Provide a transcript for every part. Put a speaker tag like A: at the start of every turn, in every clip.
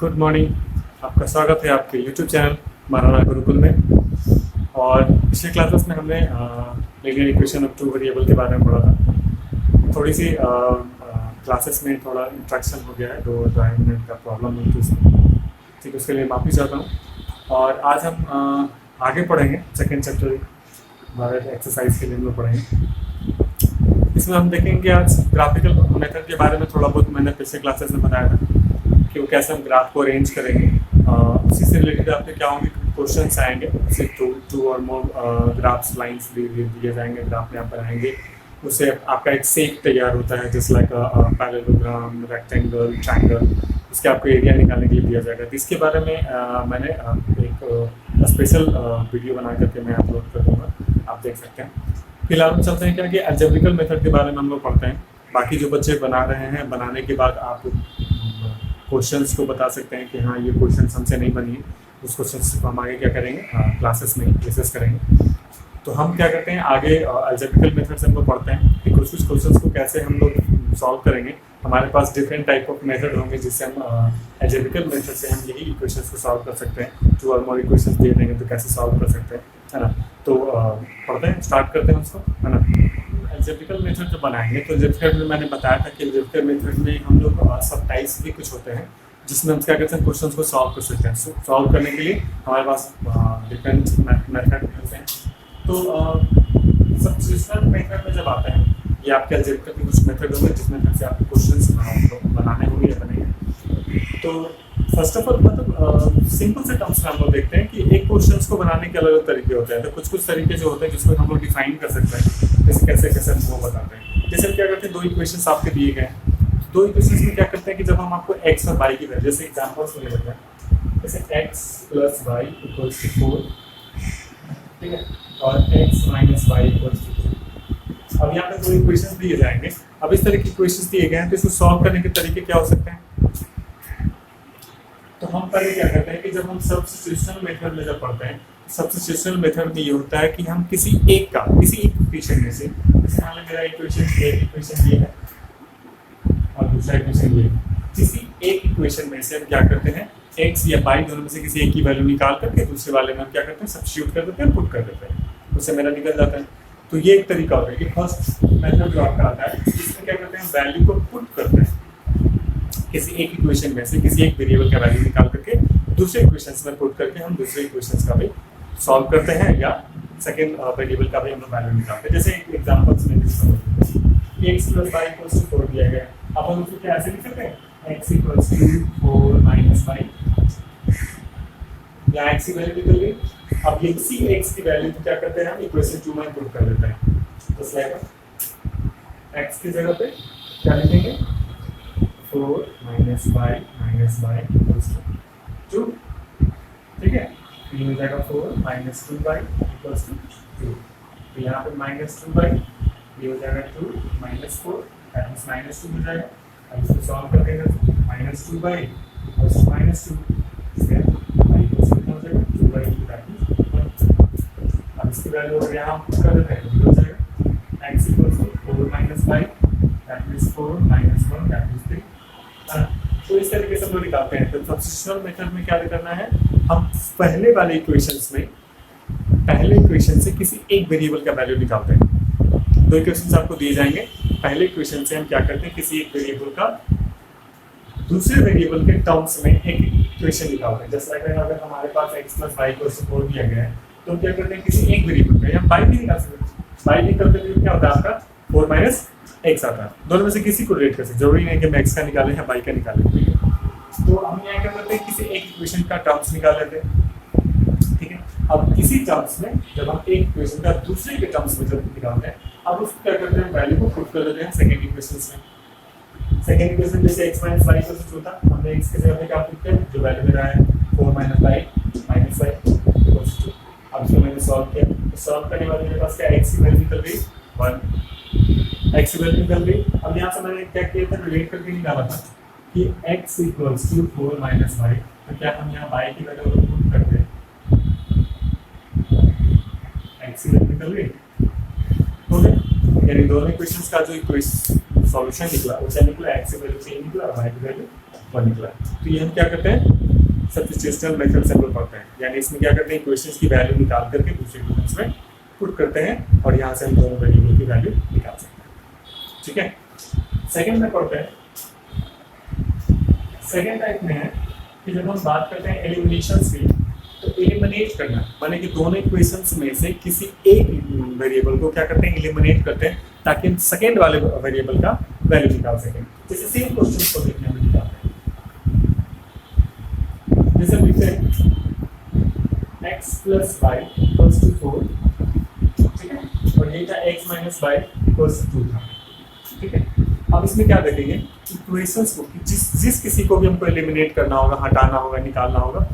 A: Good morning. आपका स्वागत है आपके यूट्यूब चैनल महाराणा गुरुकुल में। और पिछले क्लासेस में हमने linear equation of two variable के बारे में पढ़ा था। थोड़ी सी क्लासेस में थोड़ा इंट्रैक्शन हो गया है, 2-2.5 मिनट का प्रॉब्लम हुई थी उसमें, ठीक है, उसके लिए माफ़ी चाहता हूँ। और आज हम आगे पढ़ेंगे सेकेंड चैप्टर हमारे एक्सरसाइज के लिए हम लोग पढ़ेंगे। इसमें हम देखेंगे आज ग्राफिकल मेथड के बारे में थोड़ा बहुत मैंने पिछले क्लासेस में बताया था कि वो कैसे हम ग्राफ को अरेंज करेंगे। उसी से रिलेटेड आपके क्या होंगे, क्वेश्चंस आएंगे, जैसे टू और मोर ग्राफ्स लाइंस दिए जाएंगे, ग्राफ में आप बनाएंगे, उससे आपका एक शेप तैयार होता है, जैसे लाइक पैरेललोग्राम, रेक्टेंगल, ट्रायंगल, उसके आपको एरिया निकालने के लिए दिया जाएगा। तो इसके बारे में मैंने एक स्पेशल वीडियो बना करके मैं अपलोड कर दूँगा, आप देख सकते हैं। फिलहाल हम चलते हैं क्या कि अलजेब्रिकल मेथड के बारे में हम लोग पढ़ते हैं। बाकी जो बच्चे बना रहे हैं, बनाने के बाद आप क्वेश्चंस को बता सकते हैं कि हाँ ये क्वेश्चंस हमसे नहीं बनी है, उस क्वेश्चंस को हम आगे क्या करेंगे, क्लासेस में डिस्कस करेंगे। तो हम क्या करते हैं आगे अलजेब्रिकल मेथड से हम लोग पढ़ते हैं कि कुछ क्वेश्चंस को कैसे हम लोग सॉल्व करेंगे। हमारे पास डिफरेंट टाइप ऑफ मेथड होंगे जिससे हम अलजेब्रिकल मेथड से हम यही इक्वेशंस को सॉल्व कर सकते हैं। टू और मोर इक्वेशंस दे देंगे तो कैसे सॉल्व कर सकते हैं, है ना। तो पढ़ते हैं, स्टार्ट करते हैं उसको, है ना। अलजेब्रिकल मेथड जो बनाएंगे तो अलजेब्रिकल में मैंने बताया था कि अलजेब्रिकल मेथड में हम लोग सब टाइप्स भी कुछ होते हैं जिसमें हम क्या करते हैं क्वेश्चंस को सॉल्व कर सकते हैं। सॉल्व करने के लिए हमारे पास डिफरेंट मेथड होते हैं। तो सब्स्टिट्यूशनल मेथड में जब आते हैं, ये आपके अलजेब्रिकल के कुछ मेथड होंगे जिस मेथड से आपको क्वेश्चंस बनाने होंगे या बनेंगे। तो फर्स्ट ऑफ ऑल मतलब सिंपल से टर्म्स में हम लोग देखते हैं कि एक क्वेश्चंस को बनाने के अलग अलग तरीके होते हैं। तो कुछ तरीके जो होते हैं जिसको हम लोग डिफाइन कर सकते हैं, जैसे कैसे हम वो बताते हैं। जैसे हम क्या करते हैं, दो इक्वेशंस आपके दिए गए हैं, दो इक्वेशंस में क्या करते हैं कि जब हम आपको x और y की वैल्यू, जैसे एग्जांपल्स ले लेते हैं, जैसे x + y = 4, ठीक है, और x - y = 2। अब यहाँ पे दो इक्वेशंस दिए जाएंगे। अब इस तरह की इक्वेशंस दिए गए हैं तो इसको सॉल्व करने के तरीके क्या हो सकते हैं। तो हम पहले क्या करते हैं कि जब हम सब्स्टिट्यूशनल मेथड में जब पढ़ते हैं, सब्स्टिट्यूशनल मेथड में ये होता है कि हम किसी एक इक्वेशन में से, जैसे मान लो मेरा इक्वेशन ये है और दूसरा इक्वेशन ये है, किसी एक इक्वेशन में से हम क्या करते हैं x या y दोनों में से किसी एक की वैल्यू निकाल करके दूसरे वाले में हम क्या करते हैं सब्स्टिट्यूट कर देते हैं, पुट कर देते हैं, उससे मेरा निकल जाता है। तो ये एक तरीका होता है कि फर्स्ट मेथड जो आपका आता है इसमें क्या करते हैं वैल्यू को पुट करते हैं, किसी एक इक्वेशन में से किसी एक वेरिएबल का वैल्यू निकाल करके दूसरे इक्वेशंस में पुट करके हम दूसरे इक्वेशंस का भी सॉल्व करते हैं, या सेकंड वेरिएबल का भी हम लोग वैल्यू निकालते हैं। जैसे एक एग्जांपल्स में x + y = 4 दिया गया है। अब हम उसको कैसे लिख सकते हैं, x = 4 - y, यहाँ x की वैल्यू निकल गई। अब ये इसी x की वैल्यू को क्या करते हैं हम इक्वेशन 2 में पुट कर देते हैं। तो स्लाइड x की जगह पे क्या लिखेंगे, 4 - y = 2, ठीक है। ये हो जाएगा 4 - 2y = 2। तो यहाँ पे -2y, ये हो जाएगा 2 - 4 -2 हो जाएगा। अब इसको सॉल्व कर देंगे तो -2y = -2, इसके y कितना हो जाएगा 2y की वैल्यू 1। अब इसकी वैल्यू अगर यहाँ पुट कर देते हैं तो हो जाएगा x = 4 - y, that means 4 - 1, that means 3। तो इस तरीके से हम लोग निकालते हैं। तो सब्स्टिट्यूशनल मेथड में क्या करना है, हम पहले वाले इक्वेशंस में पहले इक्वेशन से किसी एक वेरिएबल का वैल्यू निकालते हैं। दो इक्वेशंस आपको दिए जाएंगे, पहले इक्वेशन से हम क्या करते हैं किसी एक वेरिएबल का दूसरे वेरिएबल के टर्म्स में एक इक्वेशन निकालते हैं। जैसे अगर हमारे पास x + y = 4 दिया गया है तो हम क्या करते हैं किसी एक वेरिएबल का, हम y भी निकाल सकते हैं। y निकालते हैं क्या होता है आपका 4 - x आता है। दोनों में से किसी को रिलेट कर सकते, जरूरी नहीं कि हम x का निकालें या y का निकालें। तो हम यहाँ क्या करते हैं किसी एक इक्वेशन का टर्म्स निकाल लेते हैं, ठीक है। अब इसी टर्म्स में जब हम एक इक्वेशन का दूसरे के टर्म्स में जब निकालते हैं, अब उसको क्या करते हैं वैल्यू को पुट कर देते हैं सेकंड इक्वेशन में। सेकंड इक्वेशन जैसे x - y = 2 था, हमने x के जगह पे क्या पुट किया, जो वैल्यू मेरा है 4 - y = 2। अब इसको मैंने सॉल्व किया, तो सॉल्व करने वाले मेरे पास क्या x की वैल्यू निकल गई 1, x की वैल्यू निकल गई। अब यहाँ से मैंने क्या किया था, रिलेट करके निकाला था कि x = 4 - y, तो क्या हम यहाँ y की वैल्यू पुट करते हैं, x की वैल्यू निकल गई, ओके। यानी दोनों इक्वेशंस का जो सॉल्यूशन निकला वो क्या निकला, x की वैल्यू 3 निकला और y की वैल्यू 1 निकला। तो ये हम क्या करते हैं, सब्स्टिट्यूशनल मेथड से हम लोग पढ़ते हैं, यानी इसमें क्या करते हैं, इक्वेशंस की वैल्यू निकाल करके दूसरे इक्वेशंस में पुट करते हैं और यहाँ से हम दोनों वेरिएबल की वैल्यू निकाल सकते हैं। ठीक है, सेकेंड में पढ़ते हैं। सेकेंड टाइप में है कि जब हम बात करते हैं एलिमिनेशन की, तो एलिमिनेट करना माने कि दोनों इक्वेशंस में से किसी एक वेरिएबल को क्या करते हैं, एलिमिनेट करते हैं, ताकि हम सेकेंड वाले वेरिएबल का वैल्यू निकाल सकें। जैसे सेम क्वेश्चन को देखने में निकालते हैं, जैसे लिखते हैं x + y = 4, ठीक है, और ये था x - y = 2 था। ठीक है, अब इसमें क्या देखेंगे, इक्वेशंस को जिस किसी को भी हमको एलिमिनेट करना होगा, हटाना होगा, निकालना होगा,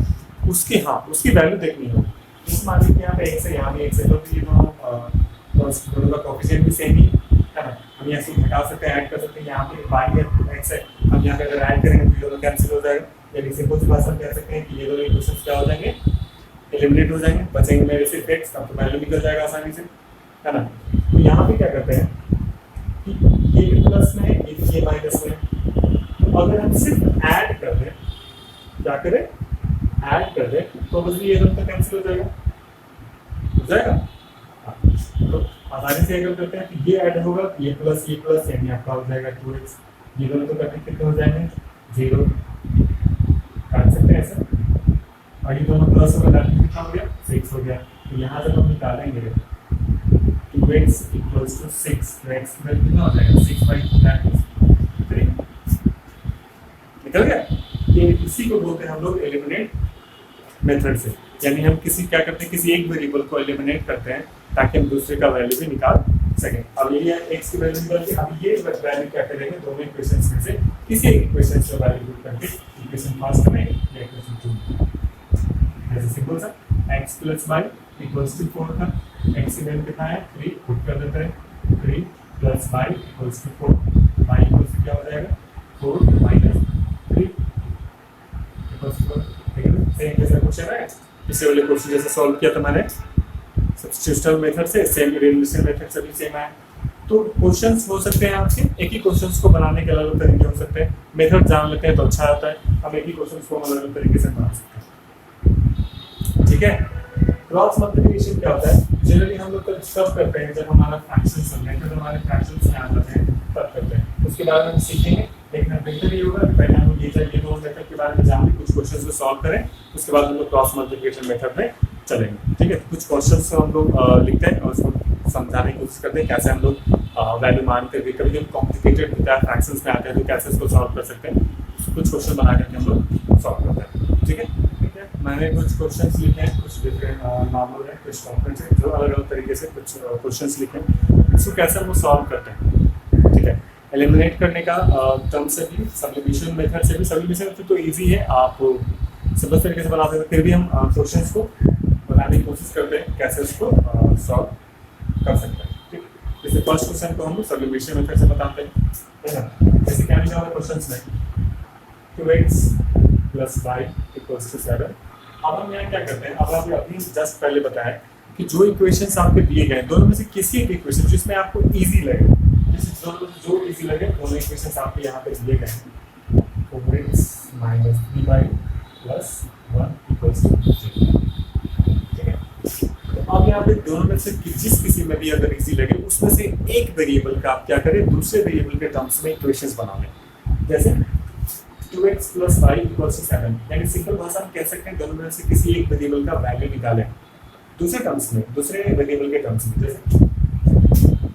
A: उसकी वैल्यू देखनी होगी। इस मान लीजिए यहाँ पे x है, यहाँ भी x है, तो ये दोनों का कोएफिशिएंट भी सेम ही है ना। हम यहाँ से घटा सकते हैं, ऐड कर सकते हैं। यहाँ पे y है, x है, हम यहाँ पे अगर ऐड करेंगे तो ये दोनों कैंसिल हो जाएगा। यानी सिंपल सी भाषा में कह सकते हैं कि ये दोनों इक्वेशंस क्या हो जाएंगे, एलिमिनेट हो जाएंगे, बचेंगे मेरे सिर्फ x, तब तो वैल्यू निकल जाएगा आसानी से, है ना। तो यहाँ पे क्या करते हैं कि ये भी प्लस में है, ये माइनस में है, तो अगर हम सिर्फ ऐड कर दें, क्या करें, ऐड कर दें, तो बस ये दोनों कैंसिल हो जाएगा। हाँ, तो आसानी से अगर करते हैं तो ये ऐड होगा, ये प्लस यानी आपका हो जाएगा 2x, ये दोनों तो करने कितने हो जाएंगे, 0, काट सकते हैं ऐसा, और ये दोनों प्लस होगा, कितना हो गया, 6 हो गया। तो यहाँ जब हम निकालेंगे 2x = 6, तो x की वैल्यू कितना हो जाएगा, 6/3 निकल गया। ये इसी को बोलते हैं हम लोग एलिमिनेट मेथड से, यानी हम क्या करते हैं, किसी एक वेरिएबल को एलिमिनेट करते हैं ताकि हम दूसरे का वैल्यू भी निकाल सकें। अब ये x की वैल्यू निकल गई, अब ये वैल्यू क्या करेंगे, दोनों इक्वेशंस में से किसी एक इक्वेशन का वैल्यू पुट करके इक्वेशन पास करेंगे या इक्वेशन 2। जैसे सिंपल सा x + y = 4 था, x की वैल्यू कितना है, 3, पुट कर देते हैं, 3 + y = 4, y = क्या हो जाएगा, 4 - 3 = 4। सेम जैसा क्वेश्चन है, पिछले वाले क्वेश्चन जैसे सॉल्व किया था मैंने सब्स्टिट्यूशनल मेथड से, सेम एलिमिनेशन मेथड से भी सेम है। तो क्वेश्चंस हो सकते हैं आपके, एक ही क्वेश्चंस को बनाने के अलग तरीके हो सकते हैं। मेथड जान लेते हैं तो अच्छा होता है, हम एक ही क्वेश्चंस को अलग तरीके से बना सकते हैं। ठीक है, क्रॉस मल्टीप्लिकेशन क्या होता है, जनरली हम लोग तब करते हैं जब हमारा फ्रैक्शंस मेथड हमारे फ्रैक्शंस में आ जाते हैं, तब करते हैं। उसके बारे में हम सीखेंगे, लेकिन बेहतर ये होगा कि पहले हम लोग ये दोनों मेथड के बारे में जान लें, कुछ क्वेश्चंस को सॉल्व करें, उसके बाद हम लोग क्रॉस मल्टीप्लिकेशन मेथड में चलेंगे। ठीक है, कुछ क्वेश्चंस हम लोग लिखते हैं और उसको समझाने की कोशिश करते हैं कैसे हम लोग वैल्यू मान करके, कभी कभी कॉम्प्लिकेटेड होता है, फ्रैक्शंस में आते हैं तो कैसे इसको सॉल्व कर सकते हैं, कुछ क्वेश्चन बना करके हम लोग सॉल्व करते हैं। ठीक है, मैंने कुछ क्वेश्चंस लिखे हैं, कुछ डिफरेंट नॉर्मल है, कुछ कॉम्प्लेक्स है, जो अलग अलग तरीके से कुछ क्वेश्चंस लिखे हैं, इसको कैसे हम सॉल्व करते हैं। ठीक है, एलिमिनेट करने का टर्म से भी, सब्लिमेशन मेथड से भी, सब्लिमेशन मेथड तो इजी है, आप सिंपल तरीके से बना सकते हैं, फिर भी हम क्वेश्चंस को बनाने की कोशिश करते हैं कैसे उसको सॉल्व कर सकते हैं। ठीक, जैसे फर्स्ट क्वेश्चन को हम लोग सब्लिमेशन मेथड से बताते हैं, है ना। जैसे क्या लिखा हुआ है क्वेश्चंस में, 2x + y = 7। अब हम यहाँ क्या करते हैं, अब आपने अभी जस्ट पहले बताया कि जो इक्वेशंस आपके दिए गए दोनों में से किसी एक इक्वेशन जिसमें आपको इजी लगे, जो इजी लगे, दोनों इक्वेशंस आपके यहाँ पे दिए गए हैं, 4x - 3y + 1 = 0। ठीक है, तो अब यहाँ पे दोनों में से जिस किसी में भी अगर इजी लगे, उसमें से एक वेरिएबल का आप क्या करें, दूसरे वेरिएबल के टर्म्स में इक्वेशंस बना लें। जैसे 2x + y = 7, यानी सिंपल भाषा में कह सकते हैं दोनों में से किसी एक वेरिएबल का वैल्यू निकालें दूसरे टर्म्स में, दूसरे वेरिएबल के टर्म्स में। जैसे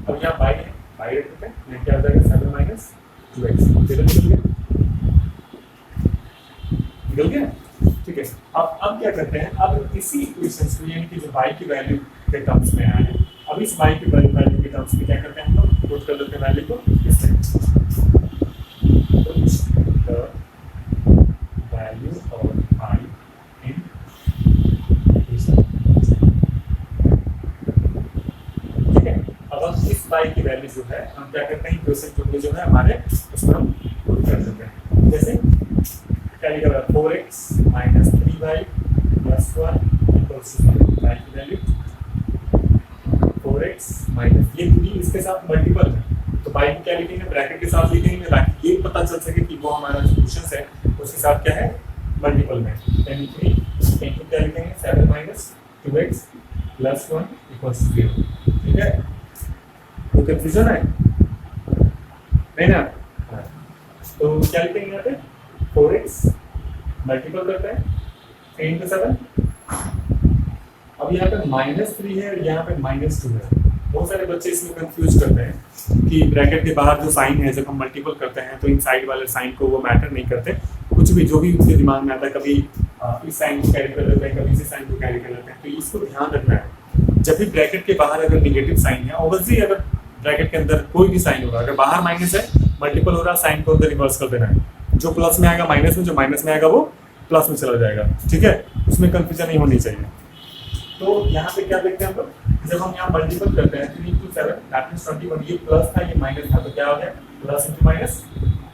A: अब यहाँ y है, y रखते हैं, ये क्या हो जाएगा, 7 - 2x, निकल गया। ठीक है, अब क्या करते हैं, अब इसी इक्वेशंस को, यानी कि जो y की वैल्यू के टर्म्स में आए हैं, अब इस y की वैल्यू के टर्म्स में क्या करते हैं, हम लोग पुट कर देते हैं वैल्यू को इस तरह, value of I in equation। ठीक है, अब हम इस y की वैल्यू जो है हम क्या करते हैं, इक्वेशन 2 में जो है हमारे उसमें हम पुट कर देते हैं। जैसे क्या लिखा हुआ है, 4x - 3y + 1 = 0। y की वैल्यू 4x - ये पूरी इसके साथ मल्टीपल है, तो y को क्या लिखेंगे, ब्रैकेट के साथ लिखेंगे ताकि ये पता चल सके कि वो हमारा जो क्वेश्चन है उसके साथ क्या है मल्टीपल में, यानी 3 इंटू क्या लिखेंगे 7 माइनस 2x प्लस 1 इक्वल्स 0। ठीक है, कोई कंफ्यूजन है नहीं ना? हाँ। तो क्या लिखेंगे यहाँ पे 4x मल्टीपल करते हैं 3 इंटू 7। अब यहाँ पे -3 है और यहाँ पे -2 है। बहुत सारे बच्चे इसमें कंफ्यूज करते हैं कि ब्रैकेट के बाहर जो साइन है जब हम मल्टीपल करते हैं तो इन साइड वाले साइन को वो मैटर नहीं करते, कुछ भी जो भी उसके दिमाग में आता है, कभी इस साइन को कैरी कर लेते हैं, कभी इस साइन को कैरी कर लेते हैं। तो इसको ध्यान रखना है, जब भी ब्रैकेट के बाहर अगर निगेटिव साइन है, ऑब्वियसली अगर ब्रैकेट के अंदर कोई भी साइन होगा, अगर बाहर माइनस है मल्टीपल हो रहा है, साइन को अंदर रिवर्स कर देना है, जो प्लस में आएगा माइनस में, जो माइनस में आएगा वो प्लस में चला जाएगा। ठीक है, उसमें कंफ्यूजन नहीं होनी चाहिए। तो यहाँ पे क्या देखते हैं हम लोग, जब हम यहाँ मल्टीपल करते हैं 3 इंटू 7 दैट मींस 21, ये प्लस था ये माइनस था, तो क्या हो गया प्लस इंटू माइनस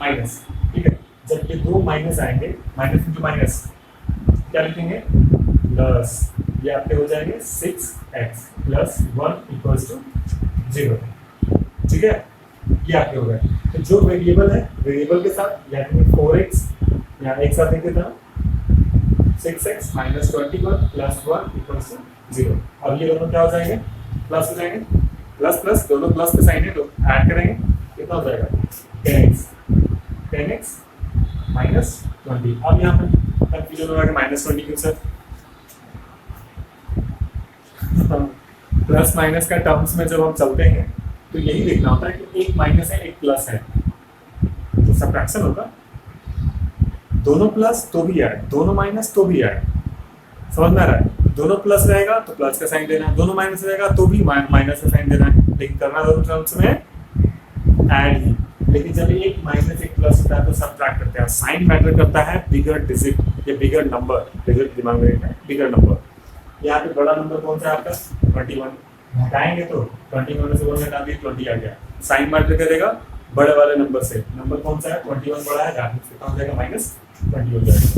A: माइनस। ठीक है, जब ये दो माइनस आएंगे, माइनस इंटू माइनस क्या लिखेंगे प्लस, ये आपके हो जाएंगे 6x प्लस 1 इक्वल्स टू 0। ठीक है, ये आपके हो गए। तो जो वेरिएबल है वेरिएबल के साथ यानी 4x यहाँ एक साथ लिख देता हूँ 6x minus 21 plus 1 equals to 0। अब ये दोनों क्या हो जाएंगे प्लस हो जाएंगे, प्लस प्लस दोनों प्लस के साइन है तो ऐड करेंगे, कितना हो जाएगा 10x माइनस 20। अब यहाँ पे कंफ्यूजन हो रहा है -20 क्यों सर? प्लस माइनस का टर्म्स में जब हम चलते हैं तो यही देखना होता है कि एक माइनस है एक प्लस है तो सबट्रैक्शन होगा, दोनों प्लस तो भी ऐड, दोनों माइनस तो भी ऐड। समझ में आ रहा है? दोनों प्लस रहेगा तो प्लस का साइन देना है, दोनों माइनस रहेगा तो भी माइनस का साइन देना है, लेकिन करना दोनों टर्म्स में ऐड ही। लेकिन जब एक माइनस एक प्लस होता है तो सबट्रैक्ट करते हैं। साइन मैटर करता है बिगर डिजिट या बिगर नंबर, डिजिट दिमाग में रखना है, बिगर नंबर। यहाँ पे बड़ा नंबर कौन सा है आपका 21, हटाएंगे तो 21 में से 1 हटा दिए 20 आ गया। साइन मैटर करेगा बड़े वाले नंबर से, नंबर कौन सा है 21 बड़ा है, कितना हो जाएगा -20 हो जाएगा।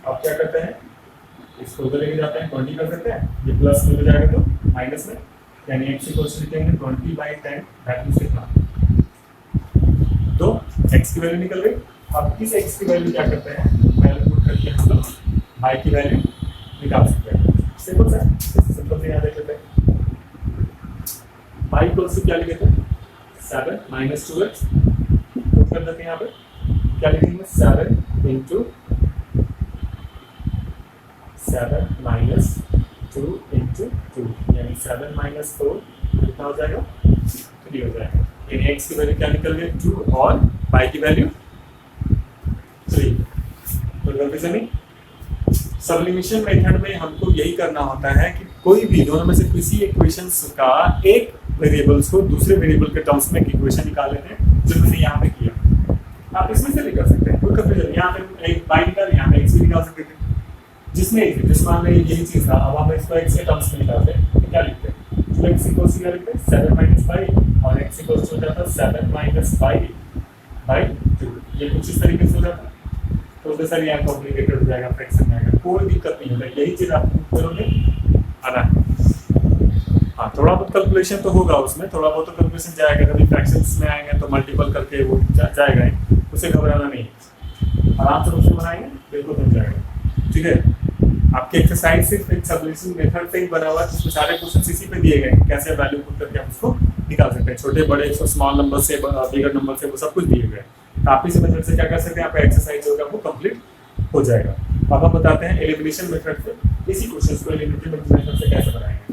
A: अब क्या करते हैं इसको उधर लेके जाते हैं, 20 कर सकते हैं, ये प्लस में हो जाएगा तो माइनस में, यानी x इक्वल्स लिखेंगे 20/10 दैट मींस कितना, तो x की वैल्यू निकल गई। अब इस x की वैल्यू क्या करते हैं वैल्यू पुट करके हम लोग y की वैल्यू निकाल सकते हैं। सिंपल सा, सिंपल से यहाँ देख लेते हैं y इक्वल्स क्या लिखे थे 7 माइनस 2x, पुट कर देते हैं यहाँ पे क्या लिखेंगे 7 इंटू 7 माइनस 2 इंटू 2 यानी 7 माइनस 4 कितना हो जाएगा 3 हो जाएगा। यानी x की वैल्यू क्या निकल गई 2 और y की वैल्यू 3। तो कंफ्यूजन नहीं। सब्लिमेशन मेथड में हमको यही करना होता है कि कोई भी दोनों में से किसी इक्वेशंस का एक वेरिएबल्स को दूसरे वेरिएबल के टर्म्स में इक्वेशन निकाल लेते हैं, जो मैंने यहाँ पे किया। आप इसमें से भी कर सकते हैं, कोई कंफ्यूजन। यहाँ पे एक y निकाल, यहाँ पे x भी निकाल सकते थे, जिसमें जिस मान लीजिए यही चीज था। अब हम इसको x के टर्म्स में निकालते हैं तो क्या लिखते हैं, तो x इक्वल्स क्या लिखते हैं 7 माइनस 5 और x इक्वल्स हो जाता है 7 माइनस 5/2। ये कुछ इस तरीके से हो जाता है। तो उधर सर यहाँ कॉम्प्लिकेटेड हो जाएगा, फ्रैक्शन में आएगा, कोई दिक्कत नहीं होगा, यही चीज आप करोगे आना। हाँ, थोड़ा बहुत कैलकुलेशन तो होगा उसमें, थोड़ा बहुत तो कैलकुलेशन जाएगा, कभी फ्रैक्शंस में आएंगे तो मल्टीपल करके वो जाएगा ही, उसे घबराना नहीं, आराम से उसको बनाएंगे बिल्कुल बन जाएगा। ठीक है, आपकी एक्सरसाइज सिर्फ एक सब्लिमेशन मेथड से ही बना हुआ है, जिसमें सारे क्वेश्चन इसी पे दिए गए हैं, कैसे वैल्यू पुट करके हम उसको निकाल सकते हैं, छोटे बड़े स्मॉल नंबर से बिगर नंबर से, वो सब कुछ दिए गए। तो आप इसी मेथड से क्या कर सकते हैं, आपका एक्सरसाइज होगा वो कंप्लीट हो जाएगा। अब हम बताते हैं एलिमिनेशन मेथड से, इसी क्वेश्चन को एलिमिनेशन मेथड से कैसे बनाएंगे।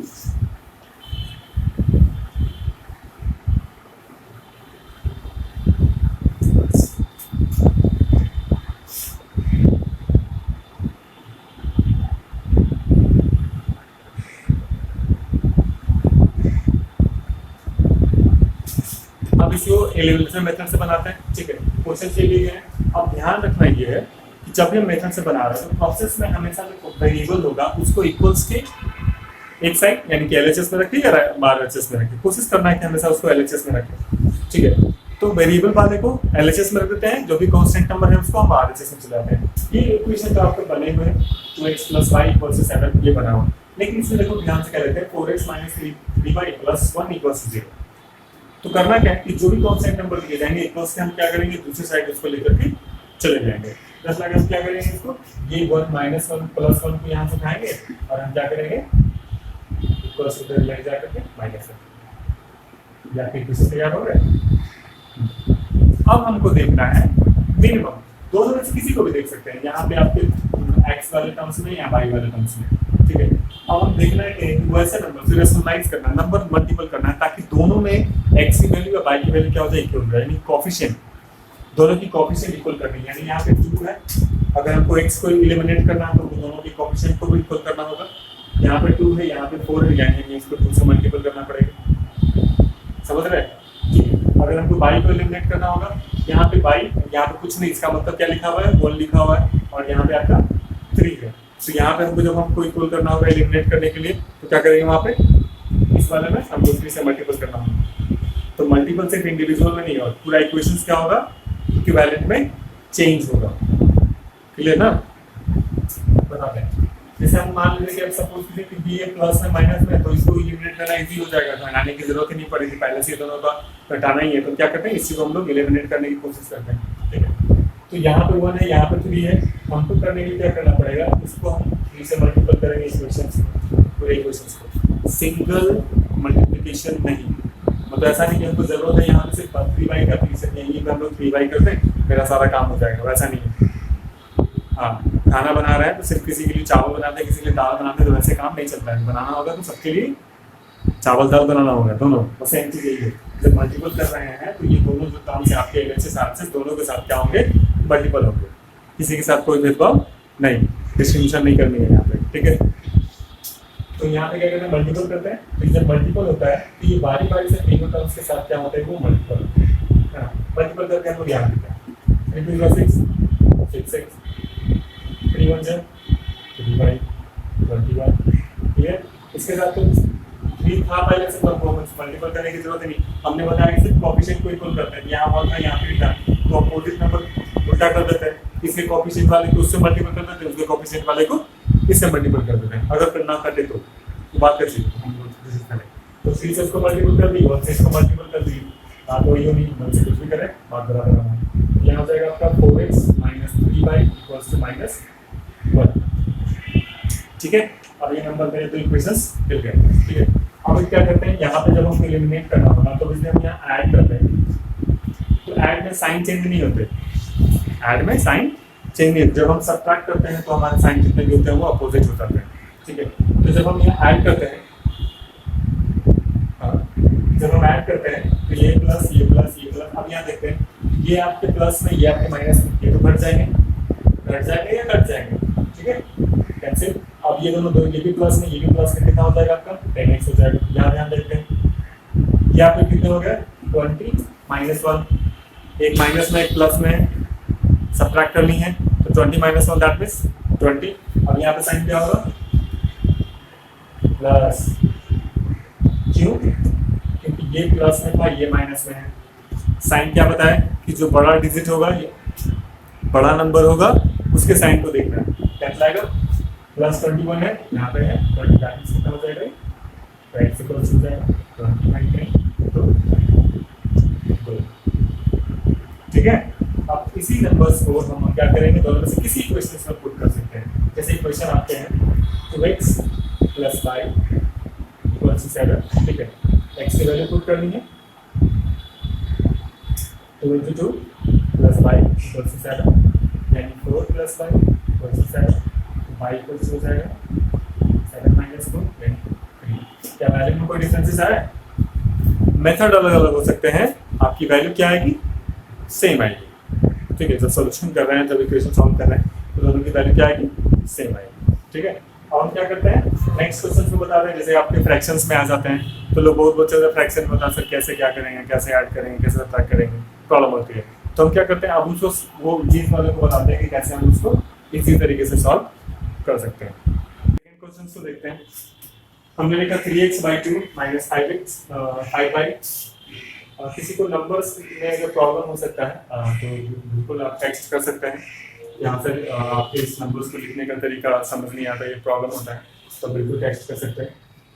A: अब इसको एलिमिनेशन मेथड से बनाते हैं। ठीक है, क्वेश्चन से लिए गए। अब ध्यान रखना ये है कि जब भी हम मेथड से बना रहे हैं तो प्रोसेस में हमेशा जो वेरिएबल होगा उसको इक्वल्स के एक साइड यानी कि एलएचएस में रखिए या आरएचएस में रखिए, कोशिश करना है कि हमेशा उसको एलएचएस में रखें। ठीक है, तो वेरिएबल वाले को एलएचएस में रख देते हैं, जो भी कांस्टेंट नंबर है उसको हम आरएचएस में चलाते हैं। ये इक्वेशन जो आपके बने हुए हैं 2x + y = 7 ये बना हुआ, लेकिन इसमें देखो ध्यान से क्या लेते हैं 4x - 3y + 1 = 0। तो करना क्या है कि जो भी कांस्टेंट नंबर दिए जाएंगे इक्वल्स के हम क्या करेंगे दूसरी साइड उसको लेकर के चले जाएंगे। जस्ट लाइक हम क्या करेंगे इसको, ये 1 माइनस 1 प्लस 1 को यहाँ से उठाएंगे और हम क्या करेंगे इक्वल्स टू लेके जा करके माइनस 1 या फिर किसी तैयार हो रहे। अब हमको देखना है मिनिमम, दोनों में से किसी को भी देख सकते हैं, यहाँ पे आपके एक्स वाले टर्म्स में या वाई वाले टर्म्स में, ठीक है। अब हम देखना है कि वैसे नंबर से रेशनलाइज करना है, नंबर मल्टीपल करना है ताकि दोनों में एक्स की वैल्यू और वाई की वैल्यू क्या हो जाए, इक्वल हो जाए, यानी कोफिशिएंट, दोनों की कोफिशिएंट इक्वल करनी है। यानी यहाँ पे 2 है, अगर हमको एक्स को एलिमिनेट करना है तो दोनों की कोफिशिएंट को भी इक्वल करना होगा। यहाँ पे 2 है, यहाँ पे 4 है, यानी हमें इसको 2 से मल्टीपल करना पड़ेगा, समझ रहे हैं? ठीक है। अगर हमको बाई को एलिमिनेट करना होगा, यहाँ पे बाई, यहाँ पे कुछ नहीं, इसका मतलब क्या लिखा हुआ है, 1 लिखा हुआ है और यहाँ पे आपका 3 है। तो यहाँ पे हमको जब हमको इक्वल करना होगा एलिमिनेट करने के लिए तो क्या करेंगे, वहाँ पे इस वाले में हमको 3 से मल्टीपल करना होगा। तो मल्टीपल सिर्फ इंडिविजुअल में नहीं होगा, पूरा इक्वेशन क्या होगा, इक्विवेलेंट में चेंज होगा। क्लियर ना? बताते हैं। जैसे हम मान लेते हैं कि अब सपोज कीजिए कि ये प्लस में माइनस में, तो इसको एलिमिनेट करना इजी हो जाएगा, तो हटाने की जरूरत ही नहीं पड़ेगी, पहले से दोनों का घटाना ही है। तो क्या करते हैं, इसी को हम लोग एलिमिनेट करने की कोशिश करते हैं, ठीक है। तो यहाँ पे 1 है, यहाँ पे 3 है, हमको करने के लिए क्या करना पड़ेगा, इसको हम 3 से मल्टीपल करेंगे इक्वेशंस, पूरे इक्वेशंस को, सिंगल मल्टीप्लिकेशन नहीं, मतलब ऐसा नहीं कि हमको जरूरत है यहाँ पे सिर्फ 3y का 3 से, यहीं पे हम लोग 3y कर दें मेरा सारा काम हो जाएगा, वैसा नहीं है। हाँ, खाना बना रहे हैं तो सिर्फ किसी के लिए चावल बनाते हैं, किसी के लिए दाल बनाते हैं, तो वैसे काम नहीं चलता है। बनाना होगा तो सबके लिए चावल दाल बनाना होगा, दोनों बस सेम चीज यही है। जब मल्टीपल कर रहे हैं तो ये दोनों जो टर्म्स हैं आपके एलएचएस आरएचएस दोनों के साथ क्या होंगे, मल्टीपल होंगे, किसी के साथ कोई भेदभाव नहीं, डिस्टिंक्शन नहीं करनी है यहाँ पे, ठीक है। तो यहाँ पे क्या करते हैं, मल्टीपल करते हैं। तो जब मल्टीपल होता है तो ये बारी बारी से तीनों टर्म्स के साथ क्या होता है, वो मल्टीपल होता है। मल्टीपल करके हम लोग यहाँ देते हैं 3 × 6 6 3 1 3y 21, ठीक है। इसके साथ तो 3 था पहले से, तो मल्टीपल करने की जरूरत नहीं, हमने बताया कि सिर्फ कोफिशिएंट को इक्वल करते हैं, यहाँ 1 था यहाँ पे था, तो अपोजिट नंबर उल्टा कर देते हैं, इसके कोफिशिएंट वाले को उससे मल्टीपल कर देते हैं, उसके कोफिशिएंट वाले को इससे मल्टीपल कर देते हैं। अगर फिर ना करते तो बात कर सकते हम लोग, तो 3 से इसको मल्टीपल कर दी, 1 से इसको मल्टीपल कर दी, बात वही होगी, 1 से कुछ भी करें बात बराबर है। यहाँ हो जाएगा आपका 4x - 3y = -1, ठीक है। अब ये नंबर मेरे तो इक्वेशंस मिल गए, ठीक है। अब क्या करते हैं, यहाँ पे जब हमको एलिमिनेट करना होगा तो इसलिए हम यहाँ ऐड करते हैं, तो ऐड में साइन चेंज नहीं होते, ऐड में साइन चेंज नहीं होते। जब हम सब्ट्रैक्ट करते हैं तो हमारे साइन जितने भी होते हैं वो अपोजिट हो जाते हैं, ठीक है। तो जब हम यहाँ ऐड करते हैं, जब हम ऐड करते हैं तो ये प्लस ये प्लस ये प्लस, अब यहाँ देखते हैं ये आपके प्लस में ये आपके माइनस में, ये तो घट जाएंगे या कट जाएंगे, ठीक है, कैंसिल। अब ये दोनों ये भी प्लस में ये भी प्लस में, कितना हो जाएगा आपका 10x हो जाएगा। यहाँ ध्यान देते हैं ये आपके कितने हो गए 20 - 1, एक माइनस में एक प्लस में सब्ट्रैक्ट करनी है, तो 20 - 1 दैट मींस 20। अब यहाँ पे साइन क्या होगा, प्लस, क्यों, क्योंकि ये प्लस में था ये माइनस में है। साइन क्या बताए कि जो बड़ा डिजिट होगा, बड़ा नंबर होगा, उसके साइन को देखना है, क्या आएगा +21 है, यहाँ पे है 20, कितना हो जाएगा, तो x इक्वल्स हो जाएगा 2, ठीक है। अब इसी नंबर्स को हम क्या करेंगे, दोनों में से किसी इक्वेशन में पुट कर सकते हैं। जैसे इक्वेशन आपके हैं 2x + y = 7, ठीक है। x की वैल्यू पुट करनी है, 2 × 2 + y = 7, यानी 4 + y = 7, y इक्वल्स हो जाएगा 7 - 4 यानी 3। क्या वैल्यू में कोई डिफरेंसेस आया? मेथड अलग अलग हो सकते हैं, आपकी वैल्यू क्या आएगी, सेम आएगी, ठीक है। जब सॉल्यूशन कर रहे हैं, जब इक्वेशन सॉल्व कर रहे हैं, तो दोनों की वैल्यू क्या आएगी, सेम आएगी, ठीक है। अब हम क्या करते हैं, नेक्स्ट क्वेश्चन में बता रहे हैं, जैसे आपके फ्रैक्शंस में आ जाते हैं, तो लोग बहुत बच्चे फ्रैक्शन बता सकते कैसे क्या करेंगे, कैसे ऐड करेंगे, कैसे सब्ट्रैक्ट करेंगे, प्रॉब्लम होती है। तो हम क्या करते हैं, अब उसको वो चीज वाले को बताते हैं कि कैसे हम उसको इसी तरीके से सॉल्व कर सकते हैं। सेकंड क्वेश्चन को देखते हैं। हमने लिखा 3x/2 - 5y। किसी को नंबर्स में अगर प्रॉब्लम हो सकता है तो बिल्कुल आप टेक्स्ट कर सकते हैं, या फिर आपके इस नंबर्स को लिखने का तरीका समझ नहीं आता, ये प्रॉब्लम होता है, तो बिल्कुल टेक्स्ट कर सकते हैं,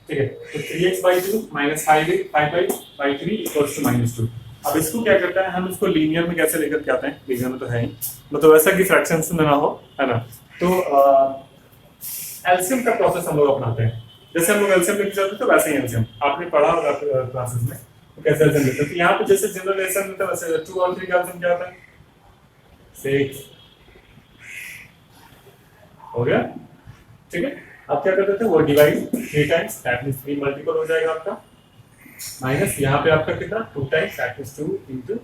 A: ठीक है। तो 3x/2 - 5y/3 = -2। अब इसको क्या करता है, हम इसको लीनियर में कैसे लेकर के आते हैं, लीनियर में तो है ही, मतलब ऐसा कि फ्रैक्शंस में ना हो, है ना। तो एलसीएम का प्रोसेस हम लोग अपनाते हैं। जैसे हम लोग एलसीएम लेके चलते हैं तो वैसे ही एलसीएम आपने पढ़ा होगा क्लासेस में, तो कैसे एलसीएम लेते हैं। तो यहाँ पे जैसे जनरल एलसीएम लेते हैं वैसे 2 और 3 का एलसीएम क्या होता है, 6 हो गया, ठीक है। अब क्या करते थे, वो divide 3 times, that means 3 multiple हो जाएगा आपका, माइनस यहाँ पे आपका कितना 2 times, that means 2 into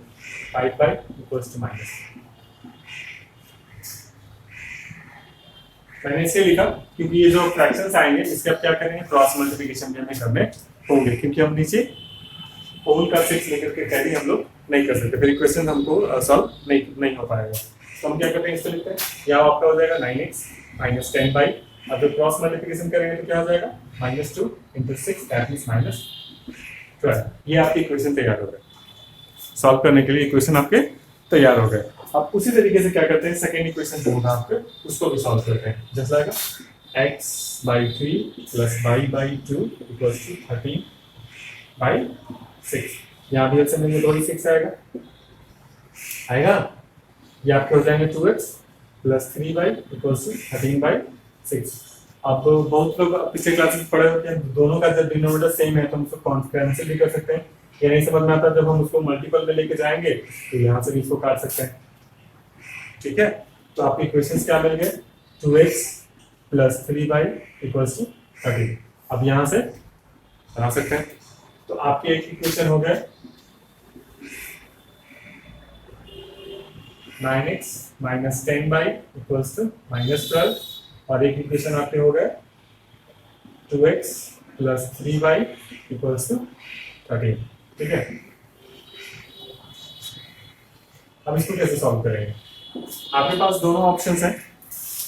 A: 5 by equals to minus. मैंने इसे लिखा क्योंकि ये जो फ्रैक्शंस आएंगे इसके अब क्या करेंगे, क्रॉस मल्टीप्लिकेशन भी हमें करने होंगे, क्योंकि हम नीचे होल का 6 लेकर के कैरी हम लोग नहीं कर सकते, फिर इक्वेशन हमको सॉल्व नहीं हो पाएगा। तो हम क्या करते हैं, इसको लिखते हैं, यहाँ आपका हो जाएगा 9x माइनस 10 बाई, अब जब क्रॉस मल्टीप्लिकेशन करेंगे तो क्या हो जाएगा, -2 into 6 दैट मींस -12। ये आपकी इक्वेशन तैयार हो गए, सॉल्व करने के लिए इक्वेशन आपके तैयार हो गए। अब उसी तरीके से क्या करते हैं, सेकेंड इक्वेशन जो होगा आपके उसको भी सॉल्व करते हैं। जैसा आएगा x by 3 plus y by 2 equals to 13 by 6। यहाँ भी एलसीएम लेंगे तो ही 6 आएगा। ये आपके हो जाएंगे 2x plus 3y equals to 13 by 6। अब बहुत लोग पिछले क्लास में पढ़े होते हैं, दोनों का जब डिनोमिनेटर सेम है तो हम उसको कॉन्फ्रेंशियल भी कर सकते हैं। ये नहीं समझ में आता जब हम उसको मल्टीपल में लेके जाएंगे तो यहाँ से भी इसको काट सकते हैं, ठीक है। तो आपके इक्वेशंस क्या मिल गए, 2x plus 3y equals to 13। अब यहाँ से बना सकते हैं, तो आपके एक इक्वेशन हो गए 9x minus 10y equals to -12, और एक इक्वेशन आपके हो गए 2x plus 3y equals to 13, ठीक है। अब इसको कैसे सॉल्व करेंगे, आपके पास दोनों ऑप्शंस हैं,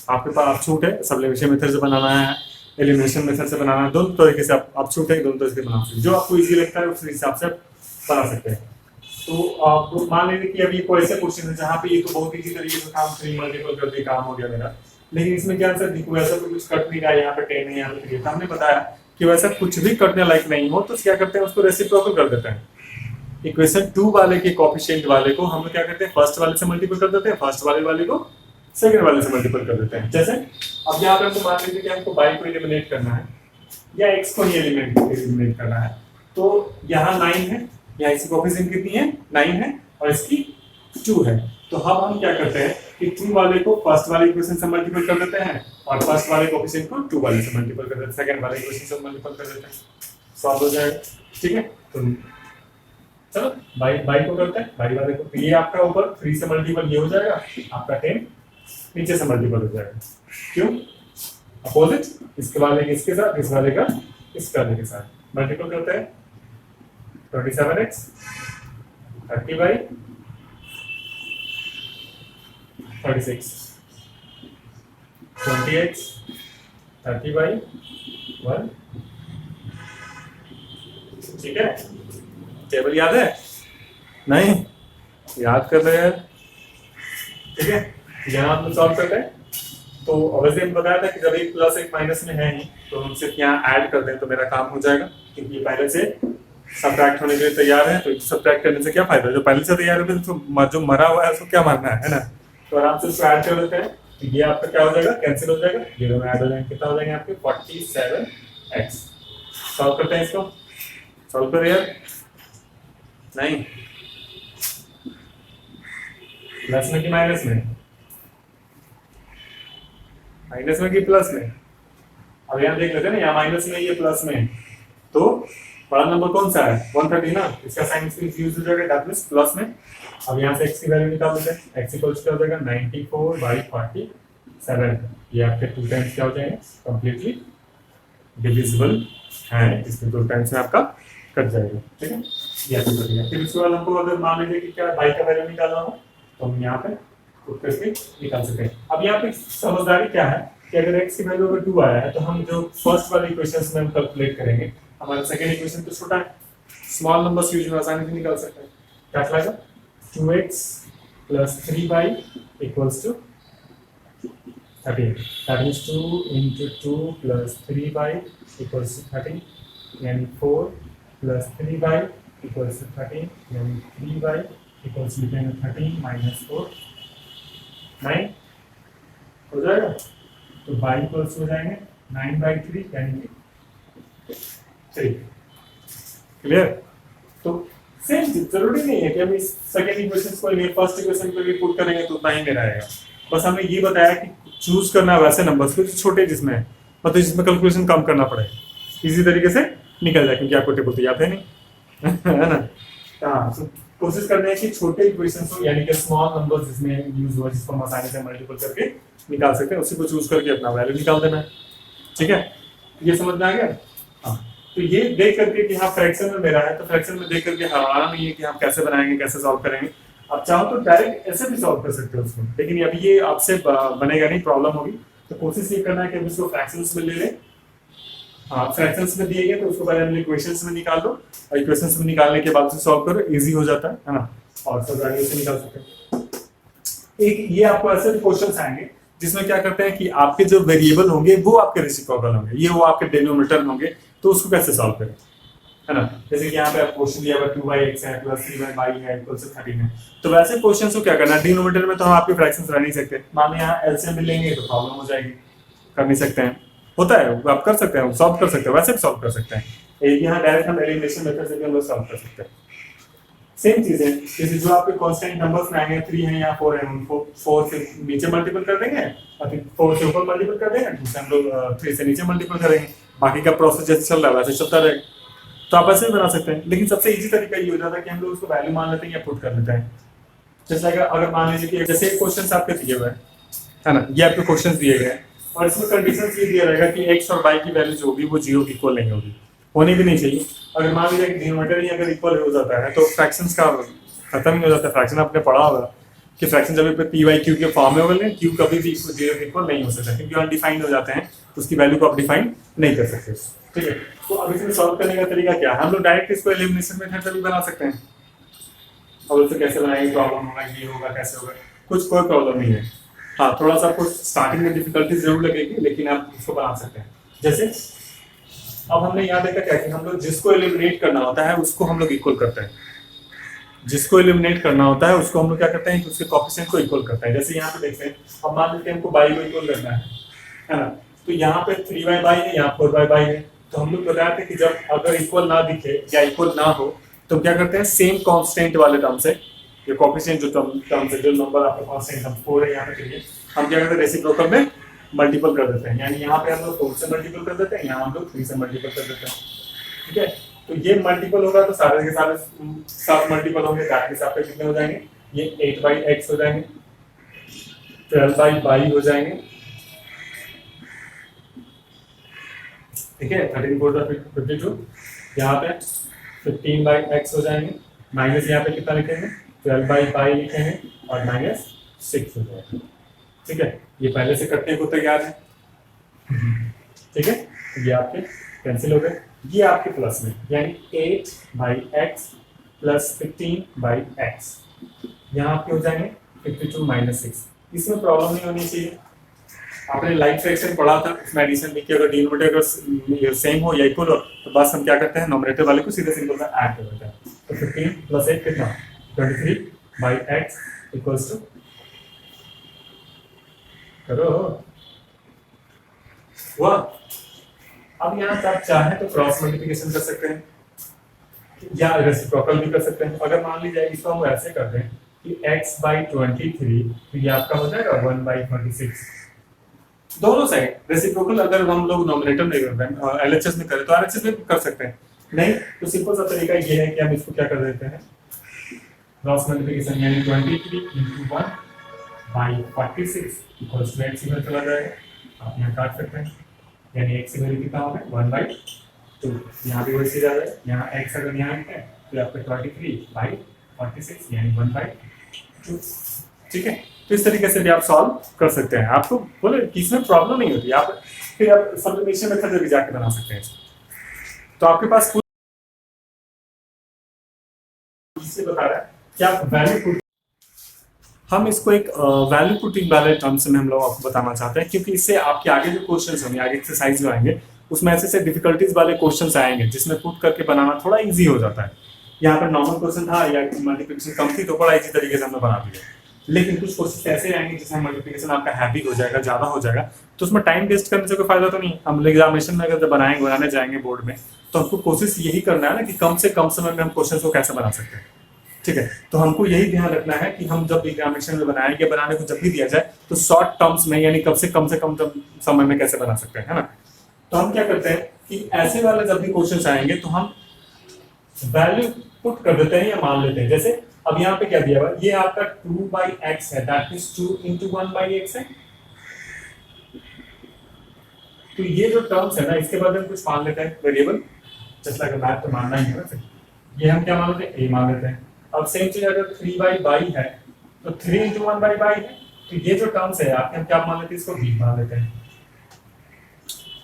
A: आपके पास छूट है, सब्लिमेशन मेथड से बनाना है, एलिमिनेशन मेथड से बनाना है, दोनों तरीके से आप छूट है, दोनों तरीके से बना सकते हैं, जो आपको इजी लगता है उस हिसाब से बना सकते हैं। तो आप मान लीजिए कि अभी कोई ऐसे क्वेश्चन है जहाँ पे ये तो बहुत इजी तरीके से काम 3 मल्टीपल कर दिए, काम हो गया मेरा, लेकिन इसमें क्या आंसर देखो, वैसा तो कुछ कट नहीं रहा है, यहाँ पे 10 है, यहाँ पे 3 है, हमने बताया कि वैसा कुछ भी कटने लायक नहीं हो तो क्या करते हैं, उसको रेसिप्रोकल कर देते हैं। इक्वेशन 2 वाले के कोएफिशिएंट वाले को हम लोग क्या करते हैं, फर्स्ट वाले से मल्टीपल कर देते हैं, फर्स्ट वाले को सेकंड वाले से मल्टीपल कर देते हैं। जैसे अब यहाँ पे हमको मान लीजिए कि हमको y को एलिमिनेट करना है या x को ही एलिमिनेट करना है, तो यहाँ 9 है, यहाँ इसकी कोएफिशिएंट कितनी है, 9 है, और इसकी 2 है। तो अब हम क्या करते हैं कि 2 वाले को फर्स्ट वाले इक्वेशन से मल्टीपल कर देते हैं, और फर्स्ट वाले कोएफिशिएंट को 2 वाले से मल्टीपल कर देते हैं, सेकंड वाले इक्वेशन से मल्टीपल कर देते हैं, सॉल्व हो जाएगा, ठीक है। तो चलो बाई को करते हैं, बाई वाले को, ये आपका ऊपर 3 से मल्टीपल ये हो जाएगा, आपका 10 नीचे से मल्टीपल हो जाएगा, क्यों, अपोजिट, इसके वाले के इसके साथ, इस वाले का इस वाले के साथ मल्टीपल करते हैं, 27x 30 by 36, 20x 30 by 1, ठीक है। टेबल याद है, नहीं याद कर रहे हैं, ठीक है। यहाँ आप सॉल्व करते हैं, तो ऑब्वियसली हम बताया था कि जब एक प्लस एक माइनस में है ही तो हम सिर्फ यहाँ ऐड कर दें तो मेरा काम हो जाएगा, क्योंकि ये पहले से सब्ट्रैक्ट होने के लिए तैयार है, तो सब्ट्रैक्ट करने से क्या फायदा, जो पहले से तैयार है तो जो मरा हुआ है उसको क्या मारना है ना। तो आराम से उसको ऐड कर देते हैं, तो ये आपका क्या हो जाएगा, कैंसिल हो जाएगा, ये दोनों ऐड हो जाएंगे, कितना हो जाएंगे आपके 47x। सॉल्व करते हैं इसको, सॉल्व करिए, नहीं प्लस में कि माइनस में, माइनस में कि प्लस में, अब यहाँ देख लेते हैं ना, यहाँ माइनस में ये प्लस में, तो बड़ा नंबर कौन सा है 130 ना, इसका साइन यूज हो जाएगा, दैट मींस प्लस में। अब यहाँ से x की वैल्यू निकाल देते हैं, x इक्वल्स क्या हो जाएगा 94 by 47, ये आपके 2 टाइम्स क्या हो जाएंगे, कंप्लीटली डिविजिबल है, इसमें 2 टाइम्स में आपका कट जाएगा, ठीक है। ये आपको कर दिया, फिर उसके बाद हमको अगर मान लीजिए कि क्या y का वैल्यू निकालना हो तो हम यहाँ पे पुट करके निकाल सकते हैं। अब यहाँ पे समझदारी क्या है कि अगर x की वैल्यू अगर 2 आया है तो हम जो फर्स्ट वाले इक्वेशंस में हम कैलकुलेट करेंगे, हमारा सेकंड इक्वेशन तो छोटा है, स्मॉल नंबर्स यूज में आसानी से निकाल सकते हैं। क्या आएगा 2x plus 3y equals to 13, that means 2 into 2 plus 3y equals to 13, यानी 4 plus 3y इक्वल्स टू 13, यानी 3y इक्वल्स लिखेंगे 13 माइनस 4, 9 हो जाएगा। तो y इक्वल्स हो जाएंगे 9/3 यानी 3। क्लियर? तो सेम चीज, जरूरी नहीं है कि हम इस सेकेंड इक्वेशन को लिए फर्स्ट इक्वेशन पे भी पुट करेंगे तो उतना ही मेरा आएगा। बस हमने ये बताया कि चूज करना वैसे नंबर्स को छोटे जिसमें मतलब जिसमें कैलकुलेशन कम करना पड़े, इजी तरीके से निकल जाए, क्योंकि आपको टेबल तो याद है नहीं है ना। हाँ, तो कोशिश करनी है कि छोटे इक्वेशंस हो, यानी कि स्मॉल नंबर्स जिसमें यूज हो, जिसको हम आसानी से मल्टीपल करके निकाल सकते हैं, उसी को चूज करके अपना वैल्यू निकाल देना है। ठीक है, ये समझ में आ गया? हाँ, तो ये देख करके कि हाँ फ्रैक्शन में मेरा है, तो फ्रैक्शन में देख करके हराना नहीं है कि हम कैसे बनाएंगे, कैसे सॉल्व करेंगे। आप चाहो तो डायरेक्ट ऐसे भी सॉल्व कर सकते हो उसको, लेकिन अभी ये आपसे बनेगा नहीं, प्रॉब्लम होगी। तो कोशिश ये करना है कि हम इसको फ्रैक्शंस में ले लें। हाँ, फ्रैक्शंस में दिए गए तो उसको पहले हम इक्वेशंस में निकाल लो, और इक्वेशंस में निकालने के बाद उसे सॉल्व करो, इजी हो जाता है ना, और सब वैल्यू से निकाल सकते हैं। एक ये आपको ऐसे भी क्वेश्चंस आएंगे जिसमें क्या करते हैं कि आपके जो वेरिएबल होंगे वो आपके रेसिप्रोकल होंगे, ये वो आपके डिनोमिनेटर होंगे, तो उसको कैसे सॉल्व करें, है ना। जैसे कि यहाँ पे क्वेश्चन दिया हुआ 2y(x) है प्लस 3y है इक्वल टू 13 है, तो वैसे क्वेश्चन को क्या करना, डिनोमिनेटर में तो हम आपके फ्रैक्शंस रह नहीं सकते, मान लो यहाँ एलसीएम भी लेंगे तो प्रॉब्लम हो जाएगी, कर नहीं सकते हैं, होता है, आप कर सकते हैं, सॉल्व कर सकते हैं, वैसे भी सॉल्व कर सकते हैं। यहाँ डायरेक्ट हम एलिमिनेशन मेथड से भी हम लोग सॉल्व कर सकते हैं। सेम चीज है, जैसे जो आपके कांस्टेंट नंबर्स में आएंगे 3 है या 4 है, उनको 4 से नीचे मल्टीपल कर देंगे, और फिर 4 से ऊपर मल्टीपल कर देंगे, दूसरे हम लोग 3 से नीचे मल्टीपल करेंगे, बाकी का प्रोसेस जैसे चल रहा है वैसे चलता रहेगा। तो आप ऐसे भी बना सकते हैं, लेकिन सबसे इजी तरीका ये हो जाता है कि हम लोग उसको वैल्यू मान लेते हैं या पुट कर लेते हैं। जैसे अगर मान लीजिए कि जैसे क्वेश्चन आपके दिए हुए है ना, ये आपके क्वेश्चन दिए गए, और इसमें कंडीशन ये दिया रहेगा कि x और y की वैल्यू जो होगी वो 0 इक्वल नहीं होगी, होनी भी नहीं चाहिए। अगर मान लीजिए कि डिनोमिनेटर ही अगर इक्वल हो जाता है तो फ्रैक्शंस का खत्म ही हो जाता है। फ्रैक्शन आपने पढ़ा होगा कि फ्रैक्शन जब पे p/q के फॉर्म में होगा, q कभी भी 0 इक्वल नहीं हो सकता, क्योंकि अनडिफाइंड हो जाते हैं, उसकी वैल्यू को आप डिफाइन नहीं कर सकते। ठीक है, तो अब इसमें सॉल्व करने का तरीका क्या है, हम लोग डायरेक्ट इसको एलिमिनेशन मेथड से भी बना सकते हैं। और उससे कैसे बनाएंगे, प्रॉब्लम होगा, ये होगा, कैसे होगा, कुछ कोई प्रॉब्लम नहीं है। हाँ, थोड़ा सा आपको स्टार्टिंग में डिफिकल्टी जरूर लगेगी, लेकिन आप उसको बना सकते हैं। जैसे अब हमने यहाँ देखा क्या कि हम लोग जिसको एलिमिनेट करना होता है उसको हम लोग इक्वल करते हैं, जिसको एलिमिनेट करना होता है उसको हम लोग क्या करते हैं कि उसके कोएफिशिएंट को इक्वल करते हैं। जैसे यहाँ पे देखते हैं, अब मान लेते हैं हमको y को इक्वल करना है ना, तो यहाँ पे 3y है, यहाँ 4y है, तो हम लोग बताते हैं कि जब अगर इक्वल ना दिखे या इक्वल ना हो तो क्या करते हैं, सेम कांस्टेंट वाले टर्म से, ये कोएफिशिएंट जो टर्म से जो नंबर आपका कांस्टेंट हम 4 है यहाँ पे चलिए, हम क्या करते हैं रेसिप्रोकल में मल्टीपल कर देते हैं, यानी यहाँ पे हम लोग 4 से मल्टीपल कर देते हैं, यहाँ हम लोग 3 से मल्टीपल कर देते हैं। ठीक है, तो ये मल्टीपल होगा तो सारे के सारे साथ मल्टीपल होंगे, दैट मींस आपके कितने हो जाएंगे, ये 8/x हो जाएंगे, 12/y हो जाएंगे। ठीक है, 13 4 52, यहाँ पे 15/x हो जाएंगे, माइनस यहाँ पे कितना लिखेंगे 12/y लिखेंगे, और -6 हो जाएगा। ठीक है, ये पहले से कटने को तैयार है। ठीक है, ये आपके कैंसिल हो गए, ये आपके प्लस में, यानी 8/x प्लस 15/x, यहाँ आपके हो जाएंगे 52 - 6। इसमें प्रॉब्लम नहीं होनी चाहिए। आपने लाइक फ्रैक्शन पढ़ा था, इसमें एडिशन में कि अगर डिनोमिनेटर अगर सेम हो या इक्वल हो तो बस हम क्या करते हैं, नोमिनेटर वाले को सीधे सिंपल सा ऐड कर देते हैं। तो 15 + 8 कितना 23/x इक्वल्स टू, करो हुआ। अब यहाँ से आप चाहें तो क्रॉस मल्टीप्लिकेशन कर सकते हैं या रेसिप्रोकल भी कर सकते हैं। अगर मान लीजिए इसको हम ऐसे कर दें कि x/23, तो ये आपका हो जाएगा 1/26। दोनों साइड रेसिप्रोकल अगर हम लोग नॉमिनेटर में करते हैं, एलएचएस में करें तो आरएचएस में भी कर सकते हैं, नहीं तो सिंपल सा तरीका ये है कि हम इसको क्या कर देते हैं, क्रॉस मल्टीप्लिकेशन, यानी 23 × 1/46 इक्वल्स टू x में चला जाएगा। आप यहाँ काट सकते हैं, यानी x की वैल्यू कितना होगा 1/2, यहाँ भी वैसे जा रहा है, यहाँ x अगर यहाँ है तो आपका 23/46 यानी 1/2। ठीक है, तो इस तरीके से भी आप सॉल्व कर सकते हैं। आपको बोले कि इसमें प्रॉब्लम नहीं होती, आप फिर आप सब्लिमेशन मेथड से भी जाके बना सकते हैं। तो आपके पास इससे बता रहा है कि आप वैल्यू पुट, हम इसको एक वैल्यू पुटिंग वाले टर्म्स में हम लोग आपको बताना चाहते हैं, क्योंकि इससे आपके आगे जो क्वेश्चंस होंगे, आगे एक्सरसाइज जो आएंगे उसमें ऐसे डिफिकल्टीज वाले क्वेश्चंस आएंगे जिसमें पुट करके बनाना थोड़ा इजी हो जाता है। यहाँ पर नॉर्मल क्वेश्चन था या मल्टीप्लिकेशन कम थी तो बड़ा इजी तरीके से हमने बना दिया। लेकिन कुछ क्वेश्चन ऐसे आएंगे जिसमें मल्टीप्लिकेशन आपका हैवी हो जाएगा, ज्यादा हो जाएगा, तो उसमें टाइम वेस्ट करने से कोई फायदा तो नहीं। हम एग्जामिनेशन में अगर बनाने जाएंगे बोर्ड में, तो हमको कोशिश यही करना है ना कि कम से कम समय में हम क्वेश्चन को कैसे बना सकते हैं। ठीक है, तो हमको यही ध्यान रखना है कि हम जब एग्जामिनेशन में बनाएं या बनाने को जब भी दिया जाए तो शॉर्ट टर्म्स में, यानी कम से कम समय में कैसे बना सकते हैं, है ना। तो हम क्या करते हैं कि ऐसे वाले जब भी क्वेश्चन आएंगे तो हम वैल्यू पुट कर देते हैं या मान लेते हैं। जैसे अब यहाँ पे क्या दिया हुआ, ये आपका 2/x है, दैट मींस 2 into 1/x है। तो ये जो टर्म्स है ना, इसके बाद हम कुछ मान लेते हैं वेरिएबल, जैसे अगर मैथ तो मानना ही है ना, फिर ये हम क्या मान लेते हैं, a मान लेते हैं। अब सेम चीज अगर 3/y है तो 3 into 1/y है, तो ये जो टर्म्स है आपके हम क्या मान लेते हैं, इसको b मान लेते हैं।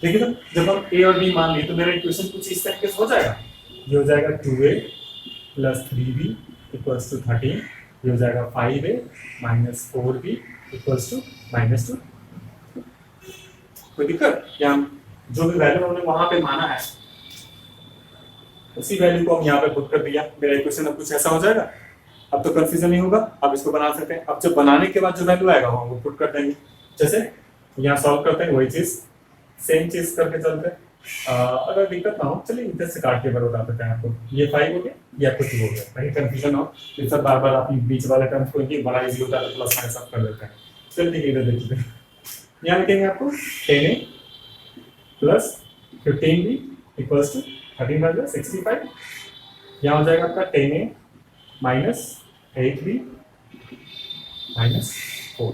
A: ठीक है, तो जब हम a और b मान लिए तो मेरा इक्वेशन कुछ इस तरीके से हो जाएगा। ये हो जाएगा 2a + 3b = 13, ये हो जाएगा 5a - 4b = -2। कोई दिक्कत? या जो भी वैल्यू हमने वहां पे माना है उसी वैल्यू को हम यहाँ पे पुट कर दिया, मेरा इक्वेशन अब कुछ ऐसा हो जाएगा। अब तो कंफ्यूजन नहीं होगा, अब इसको बना सकते हैं। अब जब बनाने के बाद जो वैल्यू आएगा वो पुट कर देंगे। जैसे यहाँ सॉल्व करते हैं वही चीज, सेम चीज करके चलते हैं। अगर दिक्कत ना हो चलिए इधर से काट के बता देते हैं आपको। ये 5 हो गया, ये आपको 2 हो गया, कहीं कंफ्यूजन हो तो सब बार बार आप बीच वाले टर्म्स को ये बड़ा इजी होता है, प्लस माइनस सब कर देते हैं। चलिए इधर देखते हैं, यहाँ लिखेंगे आपको 10a + 15b = 13/65। यहाँ हो जाएगा आपका 10a - 8b - 4।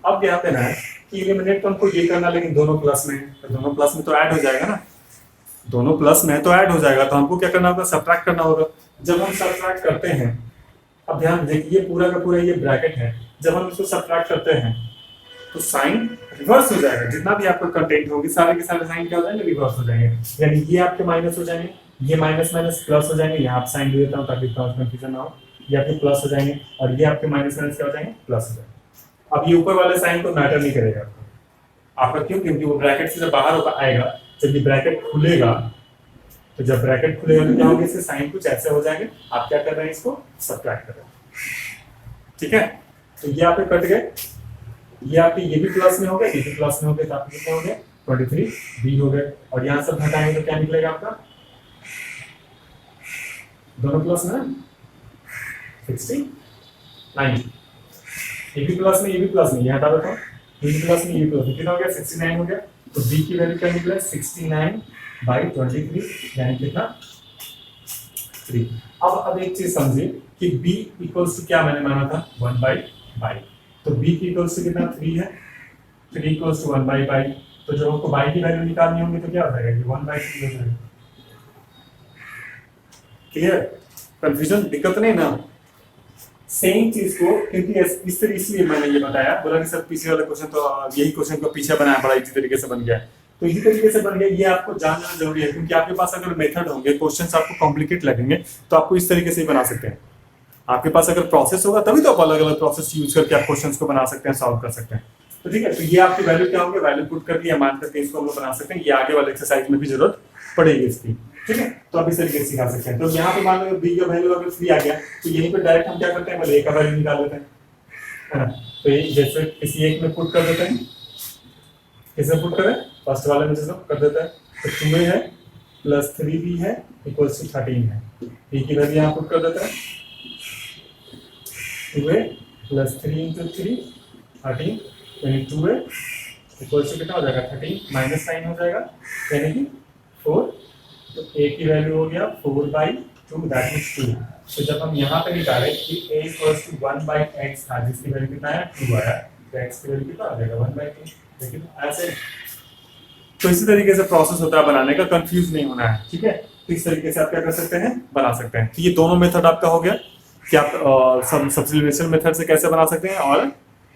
A: अब ध्यान देना है कि एलिमिनेट तो हमको ये करना, लेकिन दोनों प्लस में, तो दोनों प्लस में तो ऐड हो जाएगा ना, दोनों प्लस में तो ऐड हो जाएगा, तो हमको क्या करना होगा, सब्ट्रैक्ट करना होगा। जब हम सब्ट्रैक्ट करते हैं, अब ध्यान देखिए पूरा का पूरा ये ब्रैकेट है, जब हम इसको सब्ट्रैक्ट करते हैं तो साइन रिवर्स हो जाएगा। जितना भी आपका कंटेंट होगी सारे के सारे साइन क्या हो जाएंगे, रिवर्स हो जाएंगे। यानी ये आपके माइनस हो जाएंगे, ये माइनस माइनस प्लस हो जाएंगे। यहाँ आप साइन दे देता हूँ ताकि कंफ्यूजन ना हो। ये आपके प्लस हो जाएंगे और ये आपके माइनस माइनस क्या हो जाएंगे, प्लस हो जाएंगे। अब ये ऊपर वाले साइन को मैटर नहीं करेगा आपका, क्यों, क्योंकि वो ब्रैकेट से जब बाहर आएगा, जब ये ब्रैकेट खुलेगा, तो जब ब्रैकेट खुलेगा तो क्या होगा, इसके साइन कुछ ऐसे हो जाएंगे। आप क्या कर रहे हैं, इसको सब्ट्रैक्ट कर रहे हैं। ठीक है, तो ये आपके कट गए, ये आपके ये भी प्लस में हो गए, ये भी प्लस में हो गए, तो आपके कितने हो गए, 23b हो गए। और यहाँ सब हटाएंगे तो क्या निकलेगा आपका, दोनों प्लस में 69। ये भी प्लस में, ये भी प्लस में, ये हटा देता हूँ, ये भी प्लस में, ये भी प्लस में, कितना हो गया, 69 हो गया। तो b की वैल्यू क्या निकला, 69/23, यानी कितना, 3। अब एक चीज समझिए कि b = क्या मैंने माना था, 1/y। तो b की इक्वल्स कितना, 3 है, 3 = 1/y। तो जब हमको y की वैल्यू निकालनी होगी तो क्या हो जाएगा, ये 1/3 हो जाएगा। क्लियर, कंफ्यूजन, दिक्कत नहीं ना। सेम चीज को, क्योंकि इस तरह इसलिए मैंने ये बताया, बोला कि सर पीछे वाला क्वेश्चन तो यही क्वेश्चन को पीछे बनाया, बड़ा इसी तरीके से बन गया। तो इसी तरीके से बन गया, ये आपको जानना जरूरी है, क्योंकि आपके पास अगर मेथड होंगे, क्वेश्चंस आपको कॉम्प्लिकेट लगेंगे, तो आपको इस तरीके से ही बना सकते हैं। आपके पास अगर प्रोसेस होगा तभी तो आप अलग अलग प्रोसेस यूज करके आप क्वेश्चंस को बना सकते हैं, सॉल्व कर सकते हैं। तो ठीक है, तो ये आपकी वैल्यू क्या होंगे, वैल्यू पुट कर दिया, मान करके इसको हम लोग बना सकते हैं। ये आगे वाले एक्सरसाइज में भी जरूरत पड़ेगी इसकी। ठीक है, तो आप इस तरीके से सिखा सकते हैं। तो यहाँ पे मान लो b का वैल्यू अगर 3 आ गया, तो यहीं पे डायरेक्ट हम क्या करते हैं, पहले a का वैल्यू निकाल लेते हैं, है ना। तो ये जैसे किसी एक में पुट कर देते हैं, किसमें पुट करें, फर्स्ट वाले में जैसे कर देते हैं, तो 2a है + 3b है = 13 है। b की वैल्यू यहाँ पुट कर देते हैं, 2a + 3 × 3 13, यानी 2a = कितना हो जाएगा, 13 माइनस साइन हो जाएगा, यानी कि 4। तो a की वैल्यू हो गया 4/2, दैट मींस 2। तो जब हम यहाँ पे निकाले कि a = 1/x था, जिसकी वैल्यू कितना आया, 2 आया, तो x की वैल्यू कितना आ जाएगा, 1/2। लेकिन ऐसे तो इसी तरीके से प्रोसेस होता है बनाने का, कंफ्यूज नहीं होना है। ठीक है, तो इस तरीके से आप क्या कर सकते हैं, बना सकते हैं। तो ये दोनों मेथड आपका हो गया कि आप सब्स्टिट्यूशन मेथड से कैसे बना सकते हैं और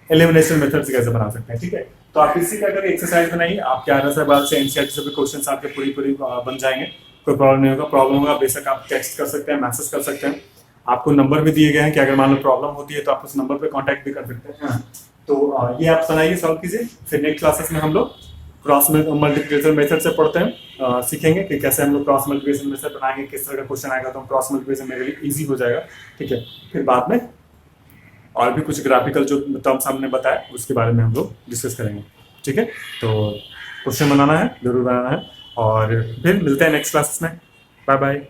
A: एलिमिनेशन मेथड से कैसे बना सकते हैं। ठीक है, तो आप इसी का अगर एक्सरसाइज बनाइए, आपके आने से बाद से एनसीईआरटी से भी क्वेश्चंस आपके पूरी बन जाएंगे, कोई प्रॉब्लम नहीं होगा। प्रॉब्लम होगा बेशक आप टेक्स्ट कर सकते हैं, मैसेज कर सकते हैं, आपको नंबर भी दिए गए हैं कि अगर मान लो प्रॉब्लम होती है तो आप उस नंबर पे कांटेक्ट भी कर सकते हैं। तो ये आप बनाइए, सॉल्व कीजिए, फिर नेक्स्ट क्लासेस में हम लोग क्रॉस मल्टीप्लिकेशन मेथड से पढ़ते हैं, सीखेंगे कि कैसे हम लोग क्रॉस मल्टीप्लिकेशन मेथड बनाएंगे, किस तरह का क्वेश्चन आएगा तो हम क्रॉस मल्टीप्लिकेशन मेरे लिए ईजी हो जाएगा। ठीक है, फिर बाद में और भी कुछ ग्राफिकल जो टर्म्स हमने बताया उसके बारे में हम लोग डिस्कस करेंगे। ठीक है, तो क्वेश्चन बनाना है, जरूर बनाना है, और फिर मिलते हैं नेक्स्ट क्लासेस में। Bye bye.